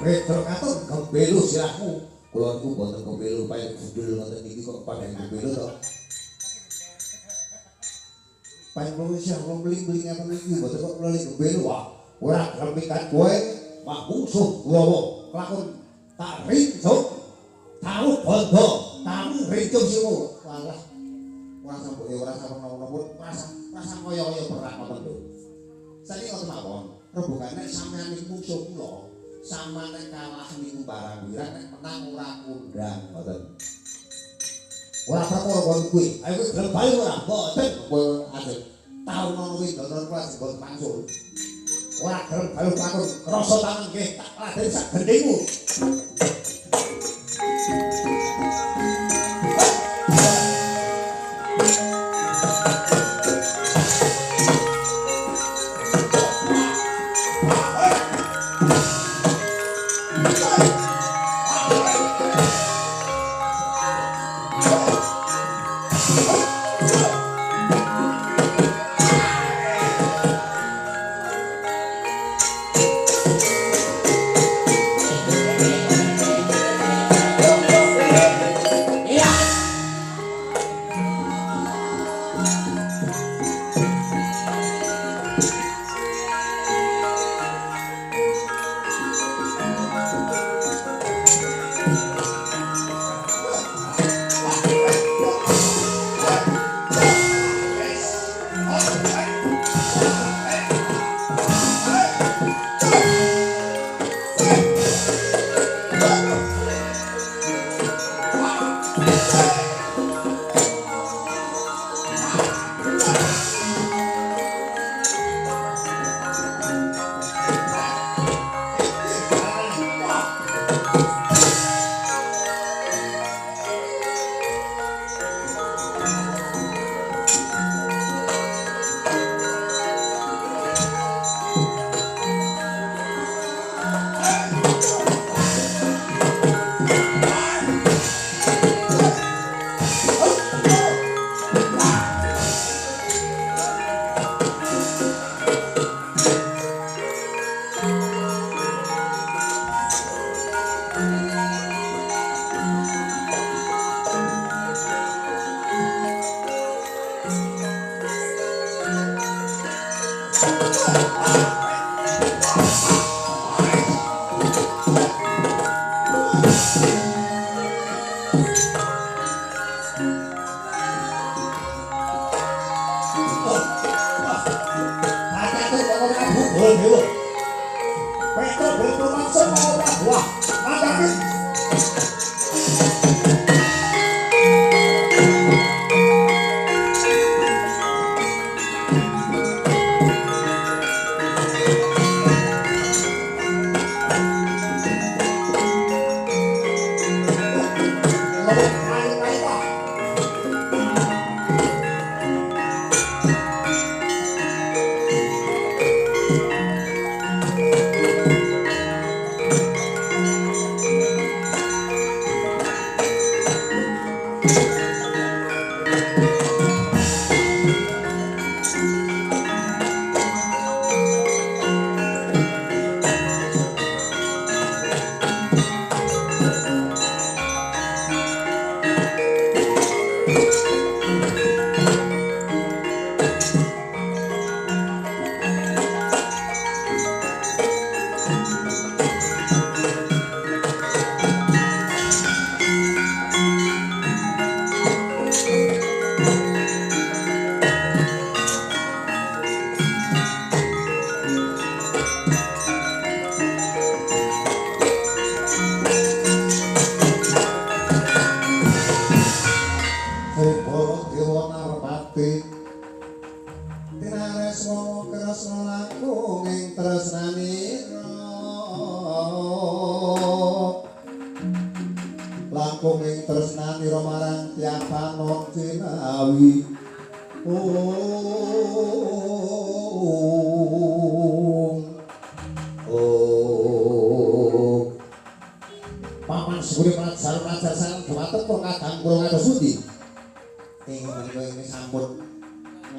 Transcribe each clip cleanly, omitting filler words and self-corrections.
Pedro katon gembelu silahmu. Kula niku mboten gembelu payu gundul ngoten iki kok padha gembelu to. Payu kula sih wong bling-bling ngoten iki mboten kok kula gembelu wah. Ora gremikan kowe mak mungsuh kula kelakon tak rincuk. Tahu bondo, tahu rincuk simu. Walah. Ora sampe ora sampe rasa kaya-kaya perak ngoten lho. Saiki ngoten mawon, rebukan nek sampeyan niku mungsuh kula. Sama nek kalah niku barang wirang nek menang ora kundang ngoten. Ora perkara kon kuwi. Ayo kowe gelem bali ora? Mboten kowe ajeng taun ngono kuwi donon kelas mboten pangsul. Ora gelem bali lakon krasa tangan nggih tak ladeni sak gendengmu. paman sepuri pelajar sang dumateng pun kadang kurang ada sudi ini sampun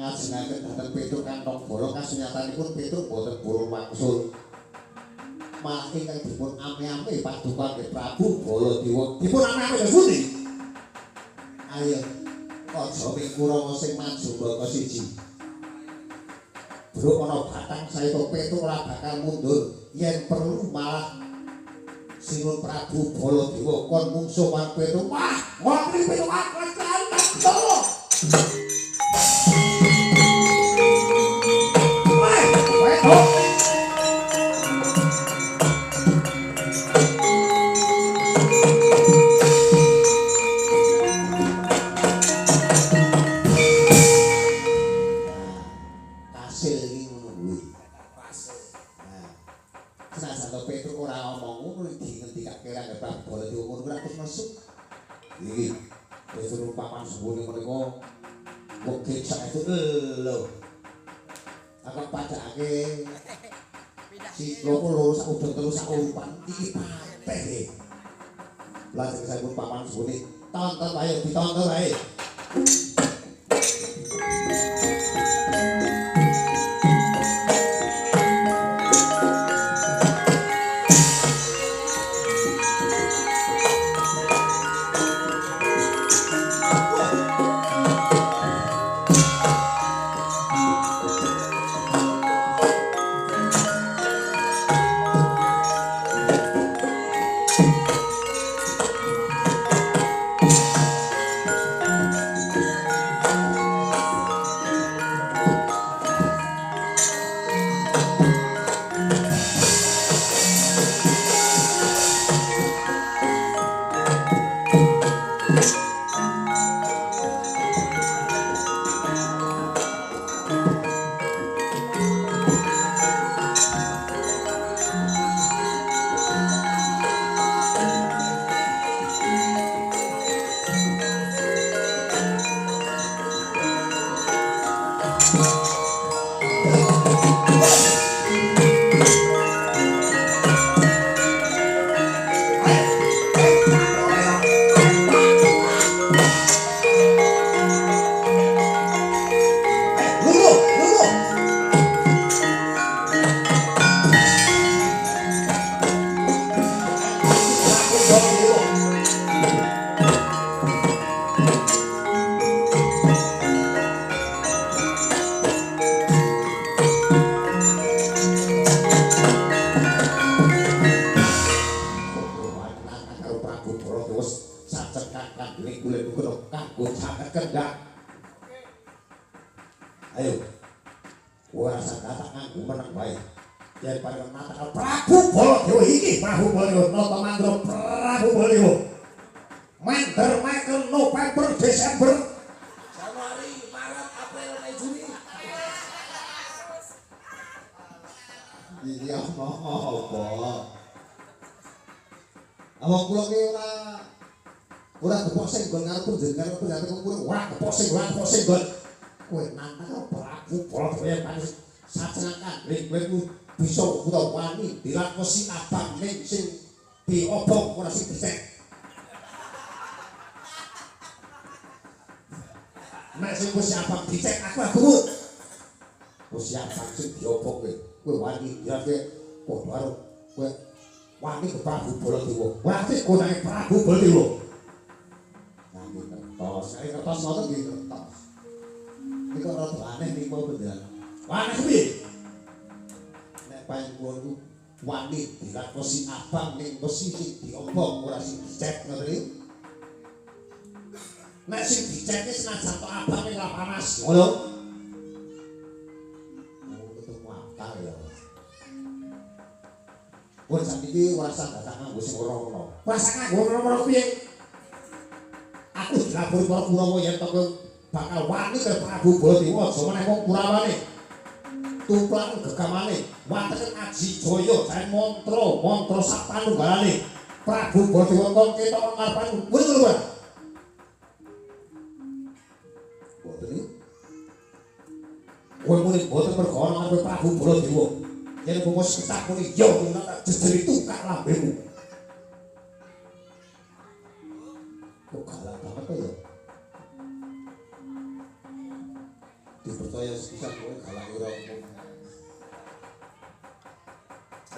ngajinaken dhateng Petruk kantong bolo kasunyatanipun Petruk boten burung wangsul malah ingkang dipun ame-ame paduka nggih Prabu Baladewa dipun ame-ame sudi ayo aja mikura sing maju mbaka siji bro ana batang saeta Petruk ora bakal mundur yen perlu malah Sinun Prabu Baladewa kon mungsuh marang Petruk wah ngopi Petruk aku tolo Lajeng sampun paman suwune tonton wae ditonton wae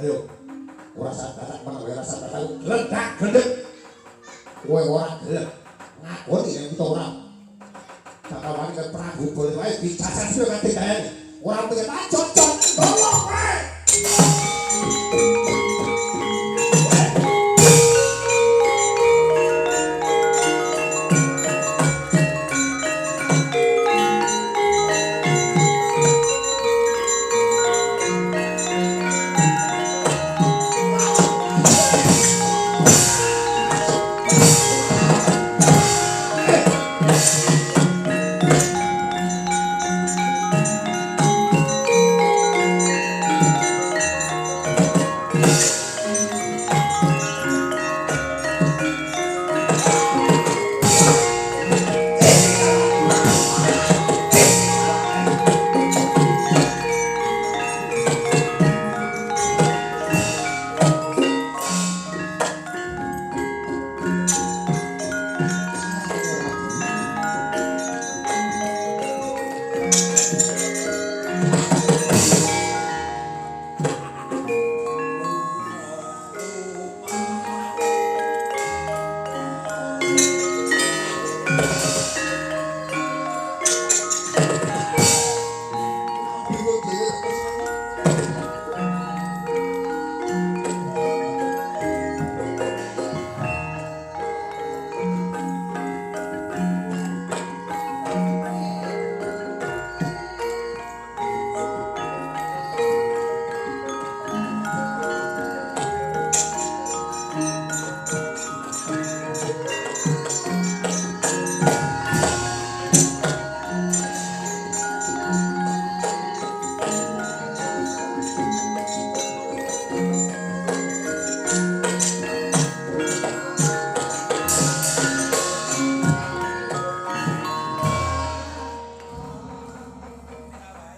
Ayo. Ora sadar meneng ora sadar glendak gendek. Kowe ora gelem ngakoni yen kita ora. Bakal wani kan Prabu boleh wae dijajar suwe kanthi gayane. Ora pengen acocok golok wae.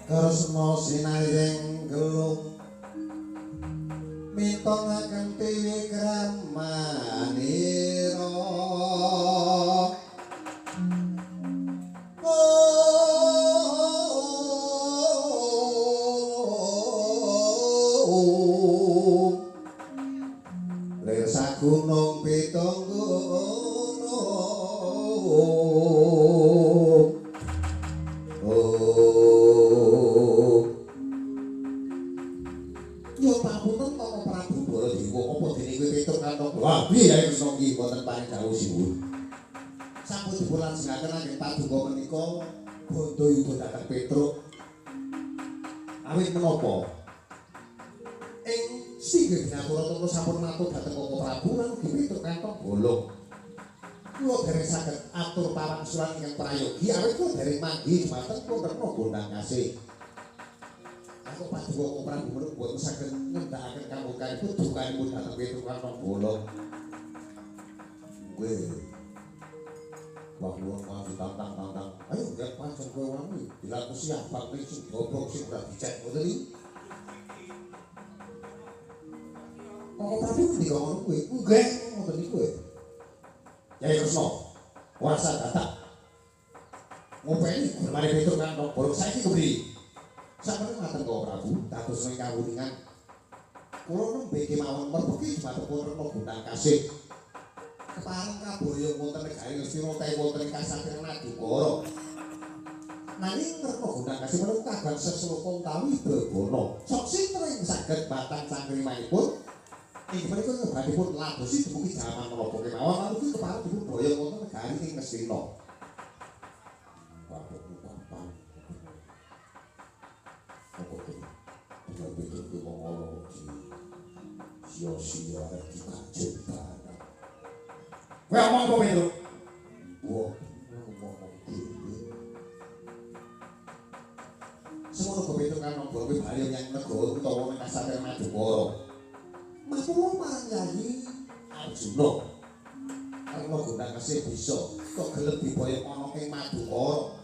Kresna sinaring gelung mitongaken piwikramanira lir sagunung pitung Nyuwun pamunten Para Prabu Baladewa apa dene kowe petuk kantong. Wah, piye ya Kresna iki wonten paring dawuh siwun. Sampun dipun lajengaken anggen paduka menika bondo yuda dhateng Petruk. Awit menapa? Ing singgih Dinapura kula sampun matur dhateng Koko Prabu lan ugi Petruk kantong bolong. Kula dereng saged atur pawangsulan ingkang prayogi awit kula dereng manggi dumateng Kunterna Gondang Kasih. Aku paduka Koko Prabu menika boten saged ngendhakaken kamungkanipun dukanipun dhateng Petruk kantong bolong. Kowe bahwa maju tantang-tantang. Ayo nek pancen kowe wani dilaku siap bang ning sing dobok sing ora dicek ngoten iki. Koko Prabu ndika ngono kowe? Nggih, ngoten niku kowe. Yai Kresna, ora sadata. Ngopeni gurmane Petruk kantong bolong saiki kepriye? Sampun ngaten Koko Prabu, dados ing kawuningan kula nembe kemawon merbuki dumateng Kunterna Gondang Kasih. Kepareng kaboyong wonten negari Ngastina utawi wonten ing kasatriyan Madukara. Nanging Kunterna Gondang Kasih menika kagungan sesloka utawi bebana. Sok sintring saged batang cangkrimanipun inggih menika nyobanipun ladosi dumugi jaman menapa kemawon lan ugi kepareng dipun boyong wonten negari ing Ngastina. Sia-sia iki kajen banget. Kowe omong apa Petruk? Wah, ngomong dhewe. Semono kok Petruk kan nomor kowe bali menyang negara utawa ning kasatriyan Madukara. Matur marang Yayi Arjuna. Kunterna Gondang Kasih bisa kok gelem diboyong ana ing Madukara.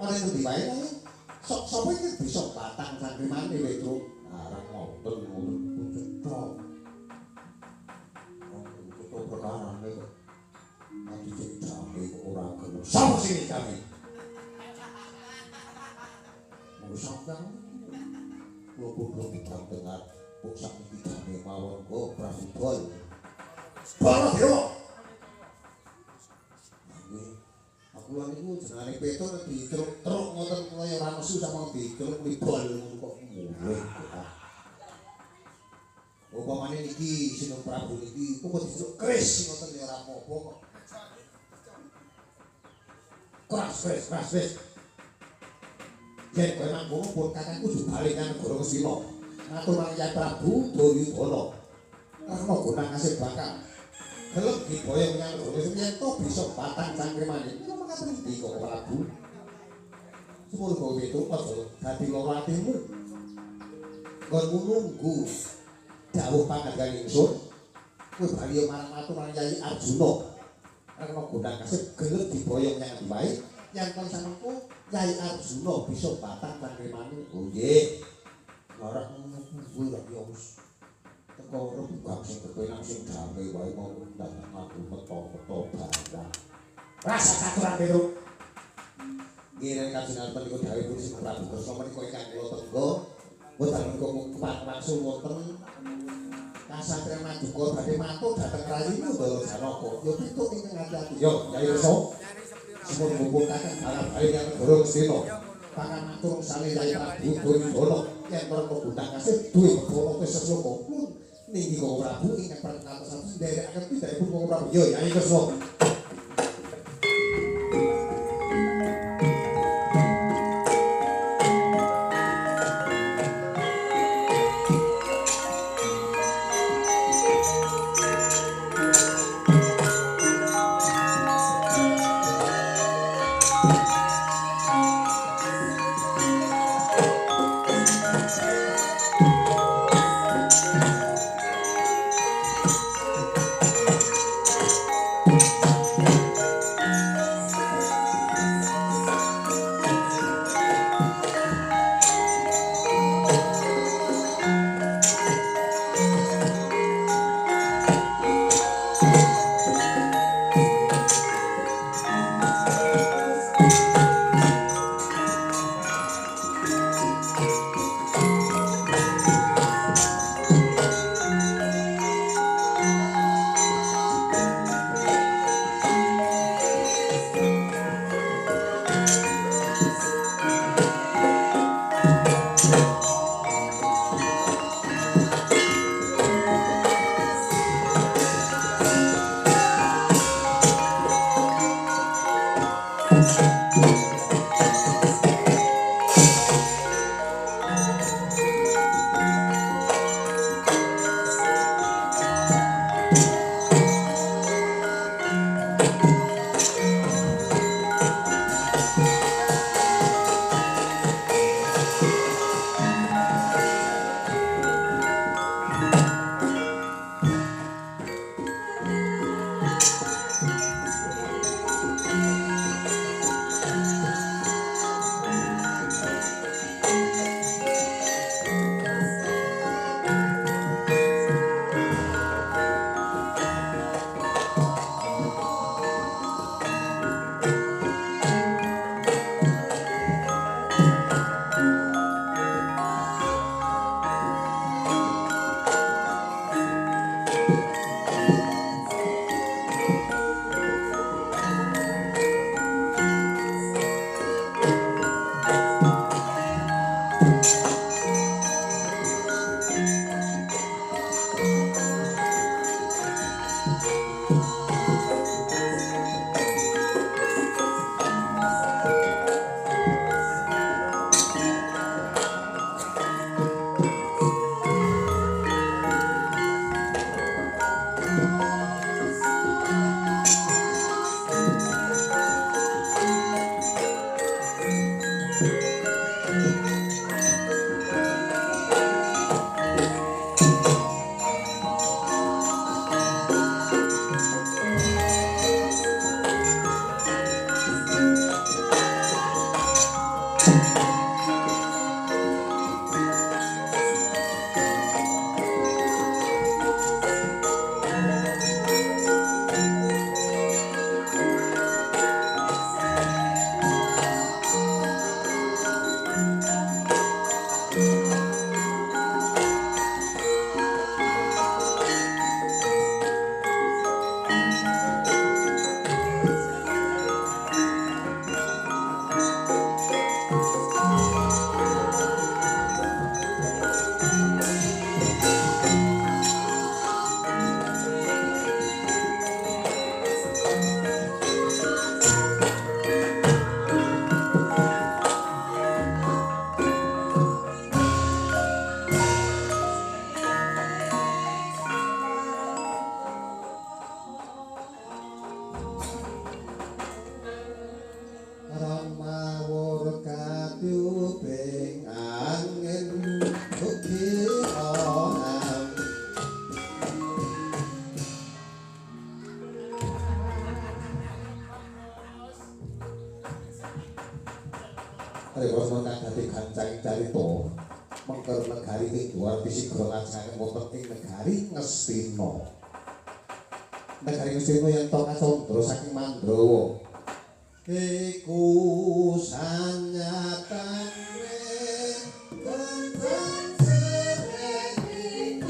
Ana ing ndi wae ta? Sapa iki bisa batang cangkrimane Petruk? Arep ngoten cetok. Perkarane kok ati jame kok ora gelem. Sapa sing jame? Mung sampeyan kula kudu ditangtengat kok sakniki jane mawon kok Prabul. Para dewa. Nggih. Aku lan niku jenenge Petur ditruk-truk ngoten kaya ora nesu sama ditruk libol ngono kok mulih. Upamane niki Sinung Prabu niki kok ditruk kris ngoten ya ora apa-apa kok. Keras wis. Yen kowe mangkono pun kakangku jubale kan negara Kestina. Ngatur marang Kyai Prabu Duryudana. Karena gunang kasih bakal. Gelem diboyong nyang negara yen to bisa batang cangkemane. Iki mung ngaten iki kok Prabu. Semul kowe itu aja dadi lara atimu. Nggonmu nunggu dawuh pangandhane ingsun. Kowe bali marang matur marang Kyai Arjuna. Karena gunang kasih gelem diboyong nyang wae. Yang kon samengko Kyai Arjuna bisa batang cangkemane. Oh nggih. Ora ngono kuwi lho ya wis. Teko rebukan sing kepenak sing damai wae mau datang aku meto-meto barang. Rasa caturan itu. Nggih kajenengan menika dawuh pun sing Prabu Kresna menika ingkang kula tenggo. Mboten menika langsung wonten kasatriyan Maduka badhe mantuk dhateng rayine Ndara Janaka. Ya pituk ingkang ati-ati. Yo Kyai Kresna. Semua mengumpulkan barang baik yang negara Kestina. Pangan matur sale Kyai Prabu Duryudana yen mereka gundang kasih duwe bolo sesoko pun niki kok Prabu ingkang perkenalkan nderekaken pindhahipun kok Prabu. Yo Kyai Kresna. Thank you. Rewos kang dadi gancang carita mengker negari ing luar bisigra ngajengaken wonten ing negari Ngastina. Negari Ngastina yen to kacandra saking Mandrawa. Iku sanyatane wonten serene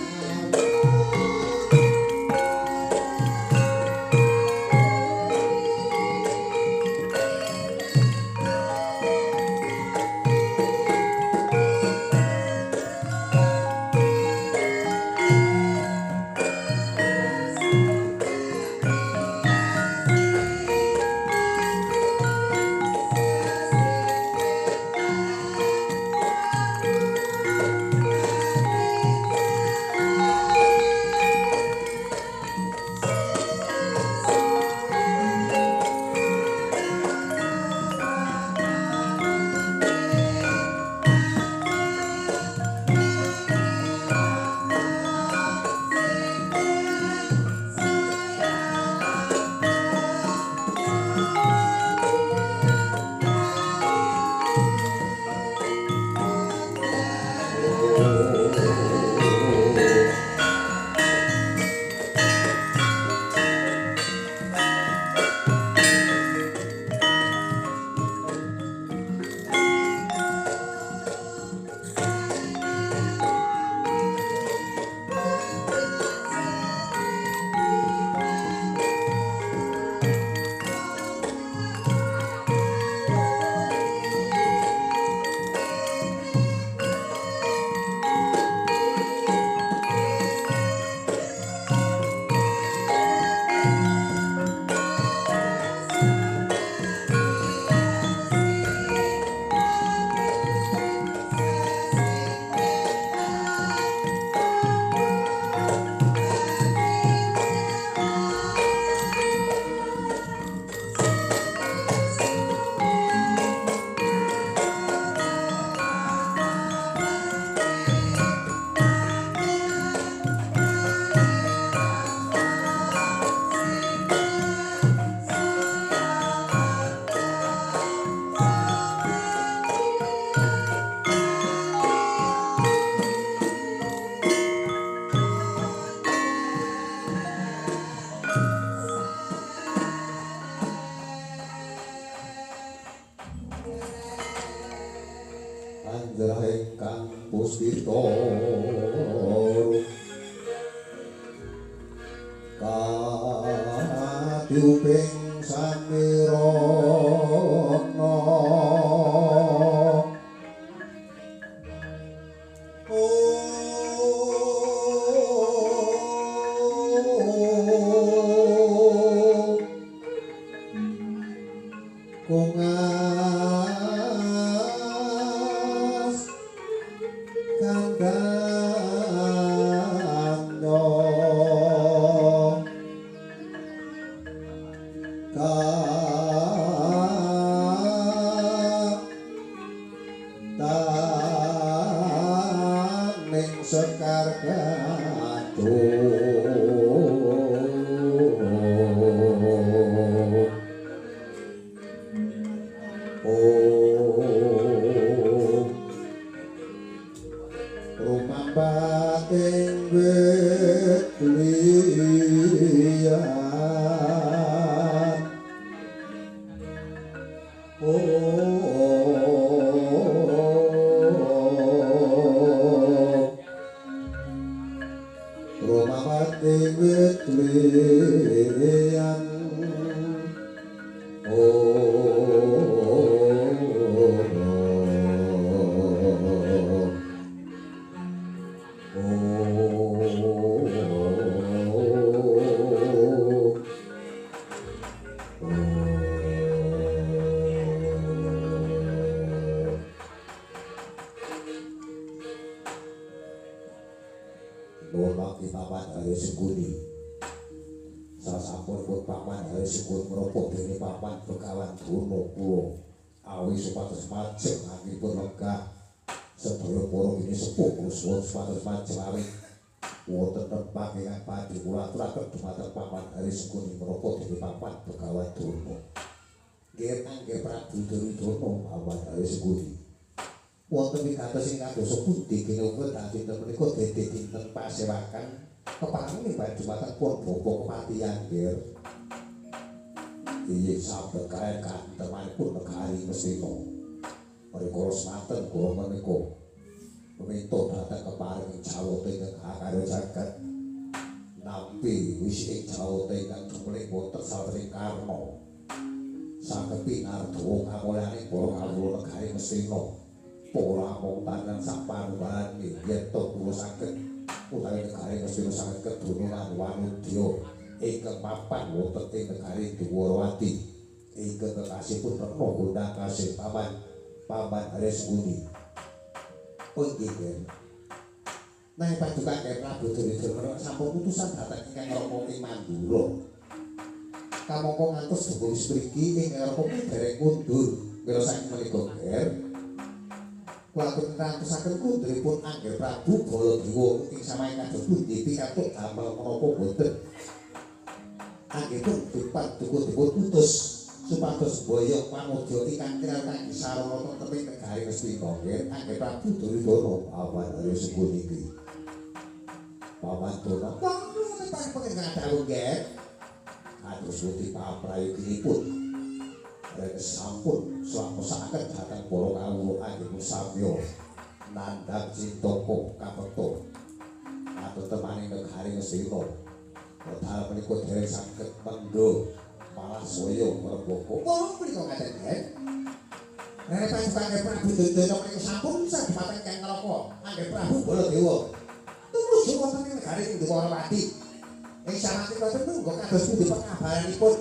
Anjrah ingkang puspita katiuping samirana kungas kandhanya taning sekar rumambating wit-wiyan rumambating wit-wiyan Nuwun kita paman Hari Sengkuni sasampun pun paman Hari Sengkuni meropok dene paman Begawan Durna kula awi supados majeng anggenipun legah sedaya para ini sepuh kula suwun supados majeng awi wonten tempat ingkang badhe kula aturaken dumateng paman Hari Sengkuni meropok dene paman Begawan Durna nggih kangge Prabu Duryudana awak dhewe sekuni. Wonten wigatos ing kadosa pundi kene uga dadi menika dadi dinten pasewakan kepareng ing Jumatan pun bapa kematian nggih. Iya sabda kae kantemanipun negari Mestina. Mrikala semanten kula menika meminta dhateng kepareng jawata ingkang karo jagat. Nampi wis ing jawata ingkang jumling wonten sawetawis karna. Saged pinardawa kamulyaning para kawula negari Mestina. Para montanan sapanunggale yen to kula saged utawi negari Mestina saged kedunungan wanudya ingkang mapan wonten ing negari Dwarawati ingkang kekasihipun Rena Gondang kasih paman Haresmuni. Punggih nang paduka Kyai Prabu Duryudana sampun putusan dhateng ingkang Rama ing Mandura. Kamangka ngantos dumugi mriki ing Rama dereng mundur mila saking menika Ger. Walaupun ngantosaken kunduripun Angger Prabu Baladewa ing samaing kados pundi pikantuk damel menapa boten. Anggipun dipun utus supados boyong pamodya ingkang kirang kangge sarana wonten ing negari Mestina nggih Angger Prabu Duryudana awan ari sepuniki. Paman Dona kangge panjenengan dawuh nggih. Kados pundi paprayogipun. Rek sampun slamesaken dhateng para kawula anggipun samya nandhang cintaka kapekto. Katetemane negari Mestina. Padahal menika dereng saged pendho malah saya mereboko. Kula menika ngaten nggih. Nek panjenengan Prabu Duryudana menika sampun bisa dhumateng kang neraka. Angger Prabu Baladewa. Tumuju wonten ing negari Dwarawati. Ing samanten monggo kados pundi pengabaranipun.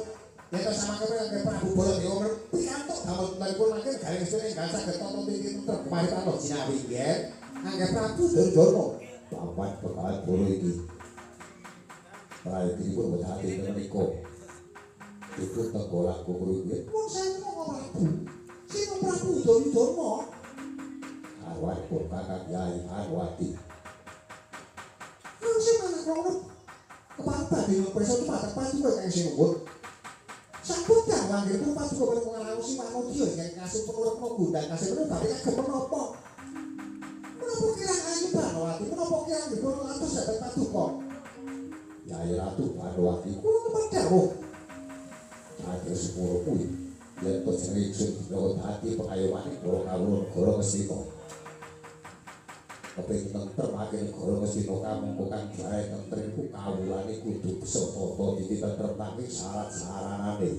Yen samanten Angger Prabu Baladewa pikantuk damel punipun mangke negari Mestina ingkang saged tata titi tetep kemari panos jinawi nggih. Angger Prabu Duryudana papan bekalan bolo iki. Prayoginipun boten ati menika. Iku tegolak kuwi. Pun saya Prabu. Sing Prabu Duryudana. Awan pun kakak Yai Arwati. Kang sing anak ngono. Keparta dhewe preso tumateng paduka kang sing nuwun. Sampun kang wanggil pun paduka menika ngrawusi manungsa ingkang kasih penurutna Gondang kasih menika tapi kagem menapa? Menapa kirang ayu Banowati? Menapa kirang dipun lantos dhateng paduka? Yai Ratu Banowati kula kepadawo. Kados sepuro kuwi yen to jeneng ingsun dina dadi pengayomaning para kawula negara Mestina. Kepengin tentrem ake negara Mestina kamangka kang jae tentrem ku kawulane kudu bisa tata iki tentrem nanging syarat-syaratane.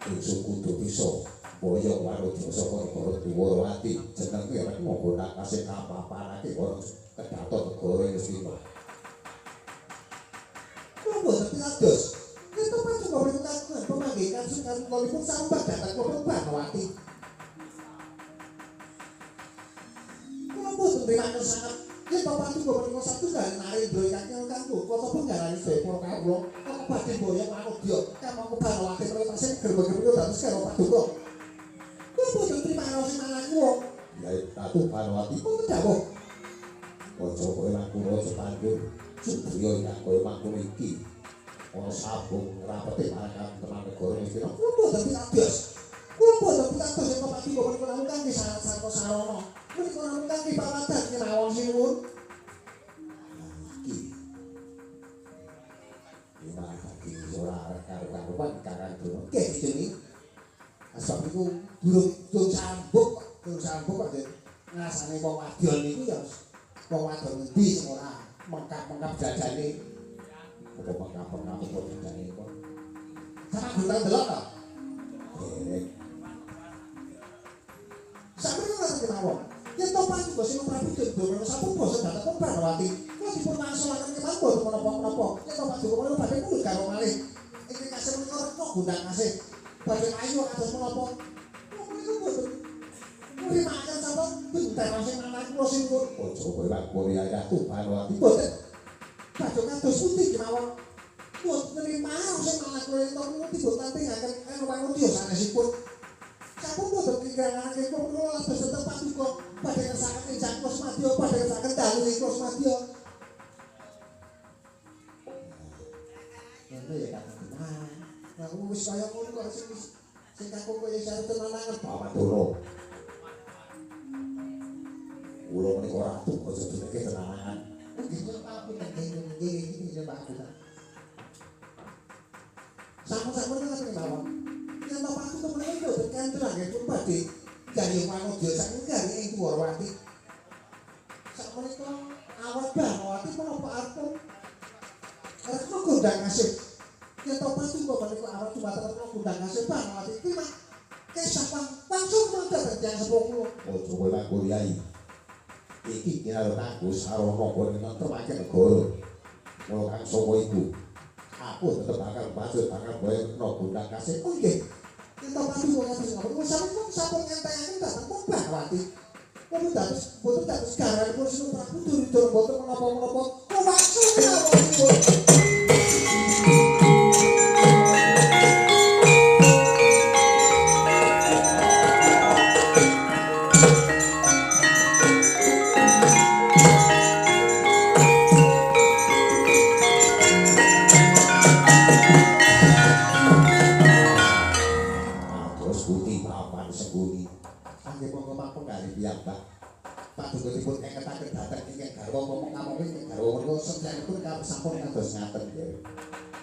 Ingsun kudu bisa boyong wanudya saka negara Dwarawati jenenge Rena Gondang kasih kapapanake ora kedaton negara Mestina. Boten pinados. Yen to pancen pemerintahan pemanggihan sing kalipun sambat dhateng Kota Banowati. Kula boten rimanten sanget yen to pancen menika satunggal narendra ingkang kanggo kota penggalane sedaya para kawula kok badhe boyong manudya kamangka Banowati menika tasih gerbe-gerbe dados karo paduka. Kula boten trimanos sing malah kula. Yai Ratu Banowati pun dawuh. Aja kowe mangkura sepanjur Subriya ingkang kaya mangkono iki ana sabung rapete marang tenan negara Mestina. Kula boten pitados. Kula boten pitados yen Pak Tiba menika namung kangge syarat-syarat sarana. Menika namung kangge pawadan kemawon sinuwun. Iki. Ora iki ora karo-karoan Kakang Dono. Nggih dijenengi. Asal niku durung sambuk kok ngrasane wong wadon niku ya wong wadon endi sing ora mengkap-mengkap jajane. Apa mengkap-mengkap jajane kok. Sama gunung delok to? Nggih. Sampeyan ora kemawon. Yen to paduka sing Prabu Duryudana sampun bosen dhateng Banowati, kula dipun mangsulaken kemawon boten menapa-menapa. Yen to paduka menika badhe mulih karo malih. Ingkang kasih menika Rena Gondang kasih. Badhe ayu kados menapa? Kula boten rimaken sapa bentar sing anak kula sing nuwun. Aja kowe wae Yai Ratu Banowati boten. Badhe kados pundi kemawon. Boten rimaken sing anak kula ento nuwun dipun tampingaken anu wanudya sanesipun. Sampun boten kingrangan kula kula lados tetep paduka badhe ngersakaken Injang Kusmadya badhe ngersakaken dalu Kusmadya. Ngene ya Kang. Nah, wis kaya ngono kok sing Sing kakung kowe sare tenangan Bapak Dono. Kula menika ratu aja dineke tenangan. Nggih aku nek nggih iki Pak Guna. Sampun-sampun kan sing mawon. Yen bapakku temen itu kanthil nggih pun badhe gari manungsa sak gari ing Dwarawati. Sak menika awak Dwarawati menapa arep arep gondang asih. Yen to pasti kok menika awak cuma terus gondang asih Dwarawati iki mah kesapang langsung mangkat yang sepuh kula. Ojo kowe Pak Yai. Iki kira aku sarana kowe nentremake negara. Mula kang sapa iku? Aku tetep bakal maju bakal kowe kena gondang kasih. Oh nggih. Kita padu kok ngatus ngapa. Sampun sampun ngentengaken dateng Mbahwati. Kuwi boten dados garan pun sing Prabu Duryudana boten menapa-menapa. Kuwaksu mawon. Padukanipun keketaken dhateng ingkang garwa ngomong ngamongi ingkang garwa menika sedyanipun sampun kados ngaten nggih.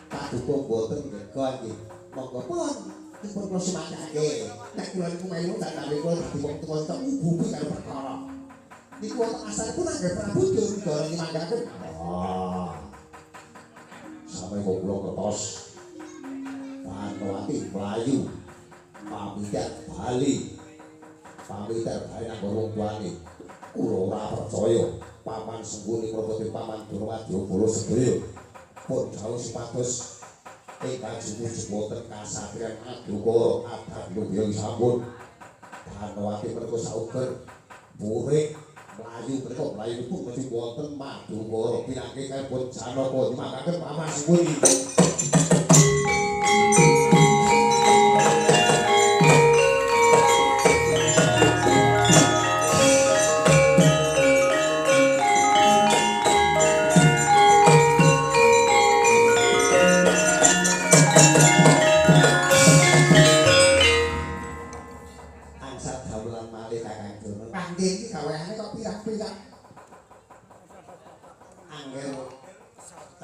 Paduka boten nggih nggih. Monggo pun dipun kula semakake. Nek kula niku melu tak tampi kula dadi wong tuwa tok ububi karo perkara. Niku wonten asalipun anggere Prabu Duryudana nyemanggaken. Sampai kok kula kertos. Panowati mlayu. Pamidat bali. Pamidat bali nang wong tuane. Kula ora percaya paman sengguni mrokote paman Durwadya Bala sedaya pun jauh sepatus ingkang jujur boten kasatriyan adukara adat luwih sampun Danawati menika sauger murid mlayu menika mlayunipun mesti wonten madukara pinangke kalipun Janaka nyemakaken paman sengguni.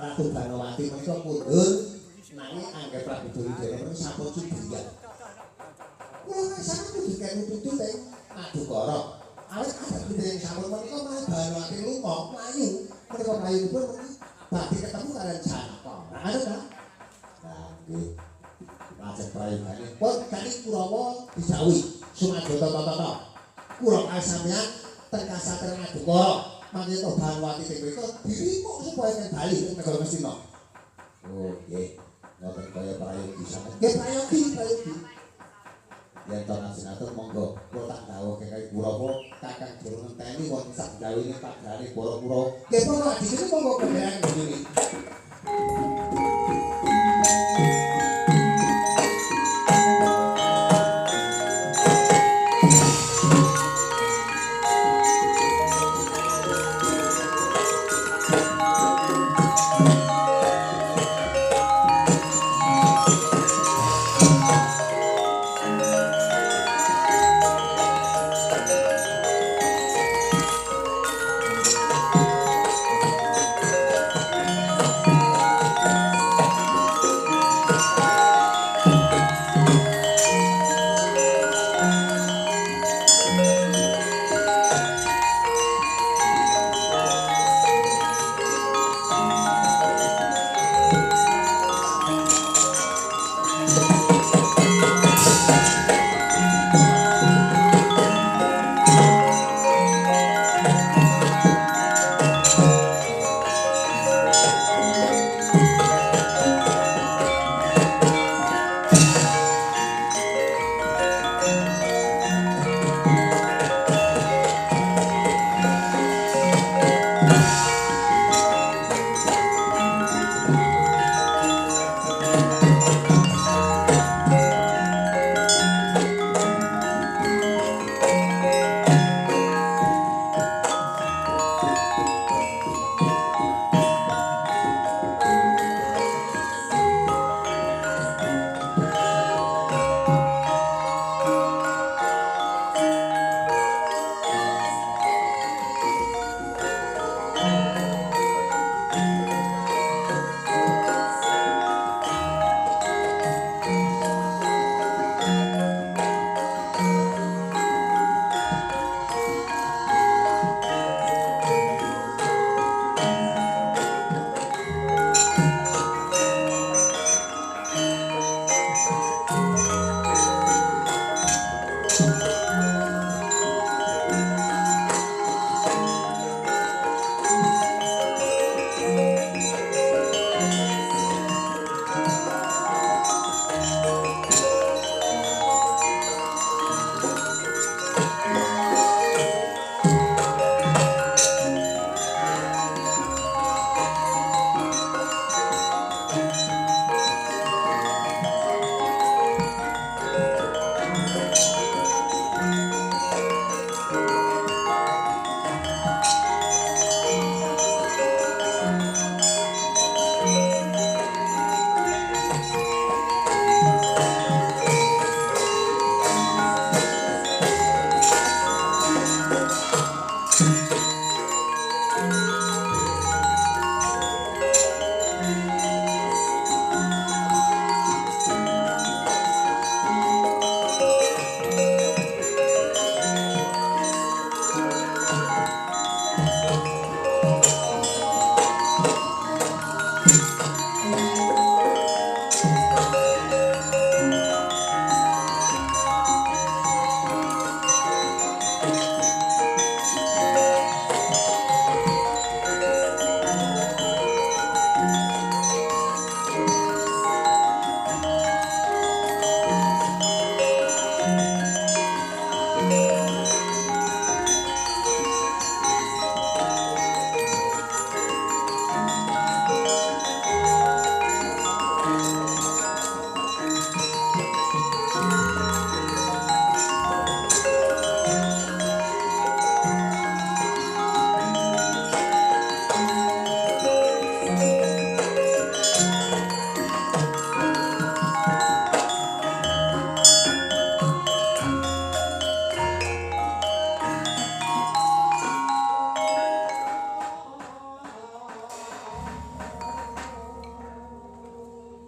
Ratu Danawati menika mundur nanging anggere Prabu Duryudana menika sampun cubiyan. Kula rasane kudu kenu teng Madukara. Awit adat budaya sampun menika malah Danawati lunga mlayu. Menika mlayunipun badhe ketemu kalian Janaka. Ada ta? Nah, nggih. Lajeng prayogane pun kali Kurawa dijawuhi Sumadata tata. Kula kalih sampeyan teng kasatriyan Madukara. Mangke to Danawati teng mriko dirimo supaya kan bali teng negara Ngastina. Oh nggih. Ngoten kaya prayogi sampeyan. Nggih prayogi. Yen to nasinatun monggo kula tak dawuhke kae Kurawa Kakang Juru ngenteni wonten sak gawene padrane para Kurawa. Nggih para adine monggo kendherek ngene.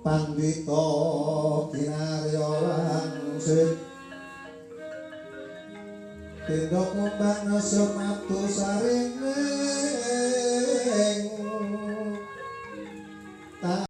pandhita kinarya langsung tindok mumbang sematu sarene